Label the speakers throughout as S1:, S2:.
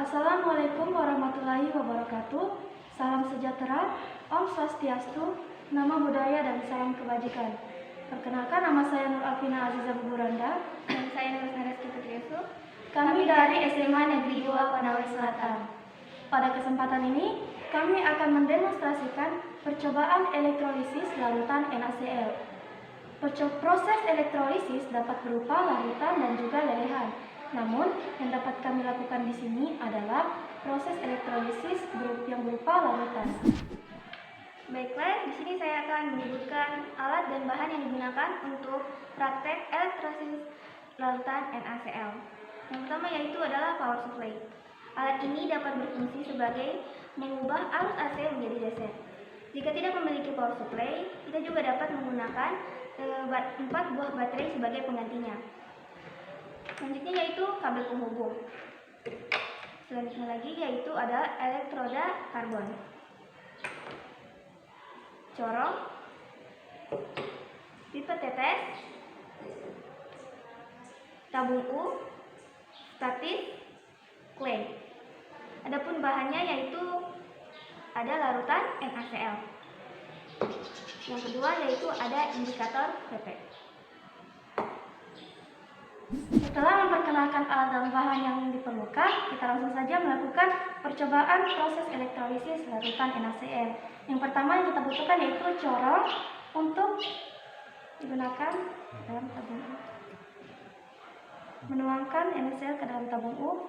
S1: Assalamualaikum warahmatullahi wabarakatuh. Salam sejahtera, Om Swastiastu, nama budaya dan salam kebajikan. Perkenalkan, nama saya Nur Alvina Aziza Buburanda.
S2: Dan saya Nur Reski Putriasu.
S1: Kami dari SMA Negeri 2 Panawai Selatan. Pada kesempatan ini, kami akan mendemonstrasikan percobaan elektrolisis larutan NaCl. Proses elektrolisis dapat berupa larutan dan juga lelehan. Namun, yang dapat kami lakukan di sini adalah proses elektrolisis yang berupa larutan.
S2: Baiklah, di sini saya akan menyebutkan alat dan bahan yang digunakan untuk praktek elektrolisis larutan NaCl. Yang pertama yaitu adalah power supply. Alat ini dapat berfungsi sebagai mengubah arus AC menjadi DC. Jika tidak memiliki power supply, kita juga dapat menggunakan 4 buah baterai sebagai penggantinya. Selanjutnya yaitu kabel penghubung. Selanjutnya lagi yaitu ada elektroda karbon, corong, pipet tetes, tabung U, statis, clay. Adapun bahannya yaitu ada larutan NaCl. Yang kedua yaitu ada indikator PP.
S1: Setelah memperkenalkan alat dan bahan yang diperlukan, kita langsung saja melakukan percobaan proses elektrolisis larutan NaCl. Yang pertama yang kita butuhkan yaitu corong untuk digunakan dalam tabung U. Menuangkan NaCl ke dalam tabung U.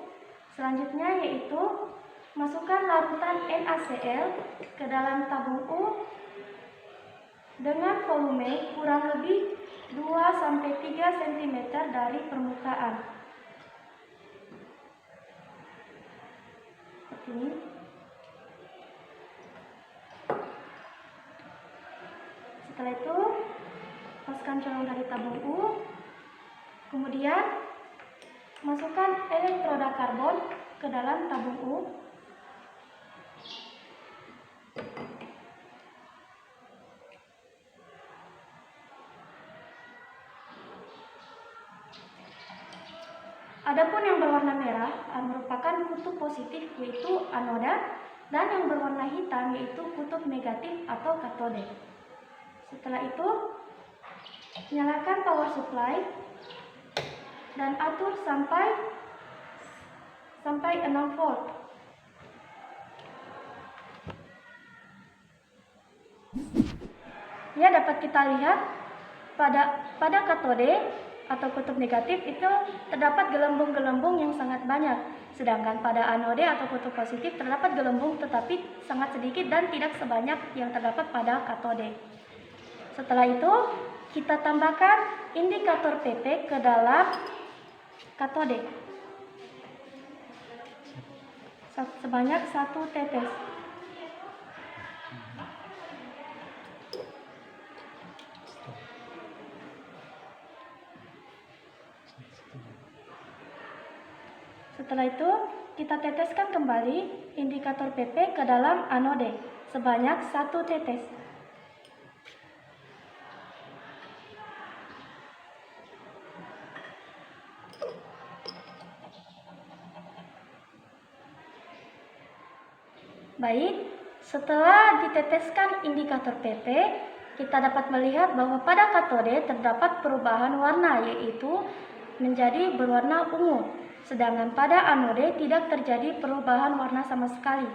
S1: Selanjutnya yaitu masukkan larutan NaCl ke dalam tabung U dengan volume kurang lebih 2-3 cm dari permukaan. Seperti ini. Setelah itu, masukkan corong dari tabung U. Kemudian, masukkan elektroda karbon ke dalam tabung U. Adapun yang berwarna merah merupakan kutub positif yaitu anoda, dan yang berwarna hitam yaitu kutub negatif atau katode. Setelah itu, nyalakan power supply dan atur sampai 6 volt. Ya, dapat kita lihat pada katode atau kutub negatif itu terdapat gelembung-gelembung yang sangat banyak. Sedangkan pada anode atau kutub positif terdapat gelembung tetapi sangat sedikit dan tidak sebanyak yang terdapat pada katode. Setelah itu, kita tambahkan indikator PP ke dalam katode sebanyak 1 tetes. Setelah itu, kita teteskan kembali indikator PP ke dalam anode sebanyak 1 tetes. Baik, setelah diteteskan indikator PP, kita dapat melihat bahwa pada katode terdapat perubahan warna yaitu menjadi berwarna ungu. Sedangkan pada anode tidak terjadi perubahan warna sama sekali.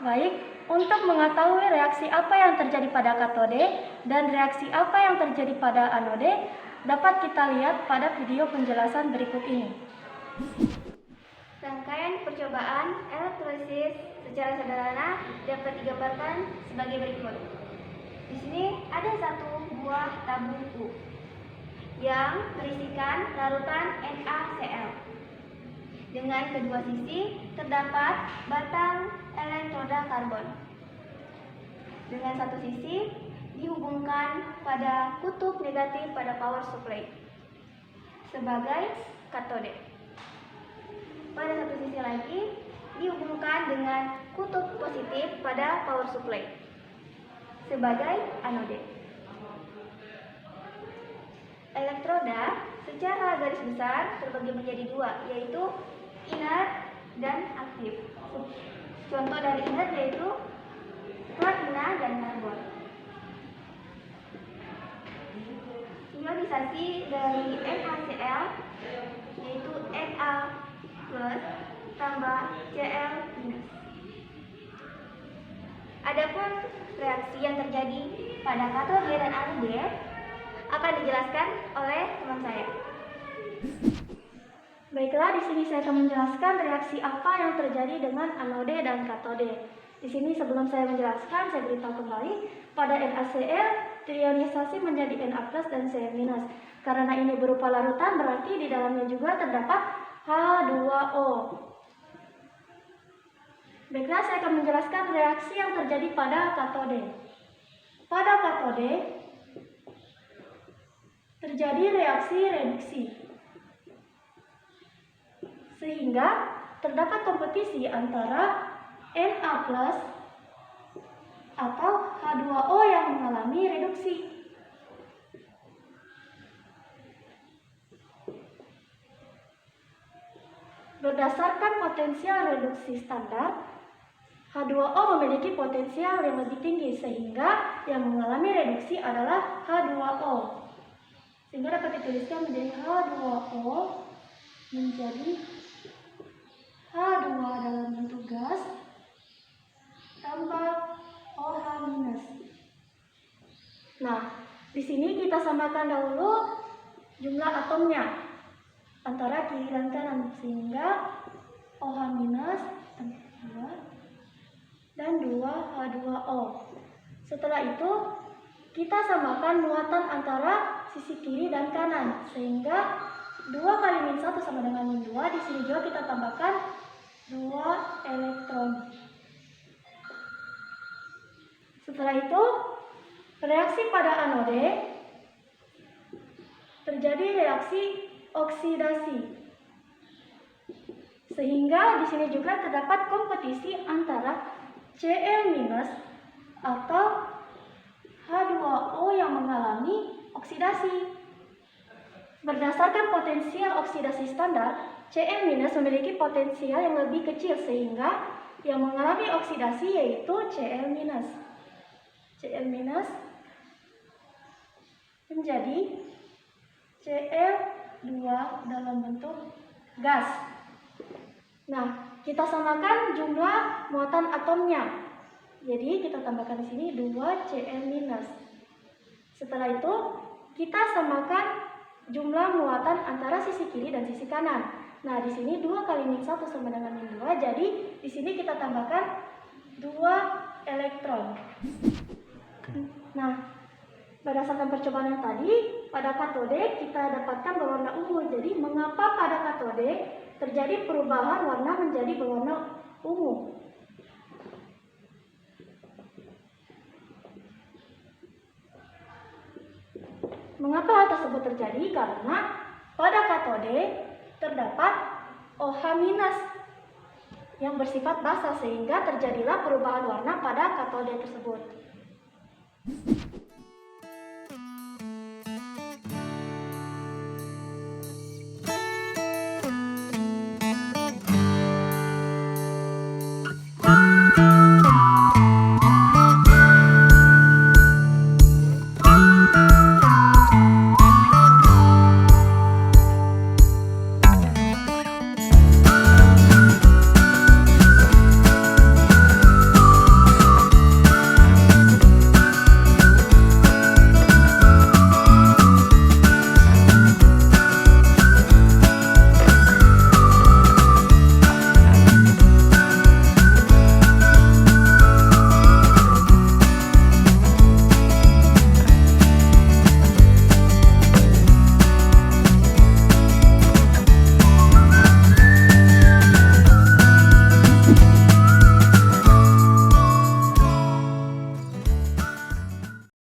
S1: Baik, untuk mengetahui reaksi apa yang terjadi pada katode dan reaksi apa yang terjadi pada anode, dapat kita lihat pada video penjelasan berikut ini.
S2: Rangkaian percobaan elektrolisis secara sederhana dapat digambarkan sebagai berikut. Di sini ada 1 buah tabung U yang berisikan larutan NaCl. Dengan kedua sisi terdapat batang elektroda karbon. Dengan satu sisi dihubungkan pada kutub negatif pada power supply sebagai katode. Pada satu sisi lagi dihubungkan dengan kutub positif pada power supply sebagai anode. Elektroda secara garis besar terbagi menjadi 2, yaitu inert dan aktif. Contoh dari inert yaitu platina dan karbon. Ionisasi dari NaCl yaitu Na plus tambah Cl minus. Adapun reaksi yang terjadi pada katode dan anode akan dijelaskan oleh teman saya.
S1: Baiklah, di sini saya akan menjelaskan reaksi apa yang terjadi dengan anode dan katode. Di sini sebelum saya menjelaskan, saya beritahu kembali pada NaCl terionisasi menjadi Na+ dan Cl-. Karena ini berupa larutan, berarti di dalamnya juga terdapat H2O. Baiklah, saya akan menjelaskan reaksi yang terjadi pada katode. Pada katode terjadi reaksi reduksi, sehingga terdapat kompetisi antara Na+ atau H2O yang mengalami reduksi. Berdasarkan potensial reduksi standar, H2O memiliki potensial yang lebih tinggi, sehingga yang mengalami reduksi adalah H2O. Sehingga dapat dituliskan menjadi H2O menjadi H2 dalam bentuk gas tambah OH-. Nah, di sini kita samakan dahulu jumlah atomnya antara kiri dan kanan, sehingga OH- tambah 2 dan 2H2O. Setelah itu kita samakan muatan antara sisi kiri dan kanan, sehingga 2 kali min 1 sama dengan min 2. Di sini juga kita tambahkan 2 elektron. Setelah itu, reaksi pada anode terjadi reaksi oksidasi, sehingga di sini juga terdapat kompetisi antara Cl- atau H2O yang mengalami oksidasi. Berdasarkan potensial oksidasi standar, Cl- memiliki potensial yang lebih kecil, sehingga yang mengalami oksidasi yaitu Cl-. Cl- menjadi Cl2 dalam bentuk gas. Nah, kita samakan jumlah muatan atomnya. Jadi kita tambahkan di sini 2 Cl-. Setelah itu kita samakan jumlah muatan antara sisi kiri dan sisi kanan. Nah, di sini 2 kali min 1 sama dengan min 2. Jadi di sini kita tambahkan 2 elektron. Nah, berdasarkan percobaan yang tadi, pada katode kita dapatkan berwarna ungu. Jadi mengapa pada katode terjadi perubahan warna menjadi berwarna ungu? Mengapa hal tersebut terjadi? Karena pada katode terdapat OH- yang bersifat basa, sehingga terjadilah perubahan warna pada katode tersebut.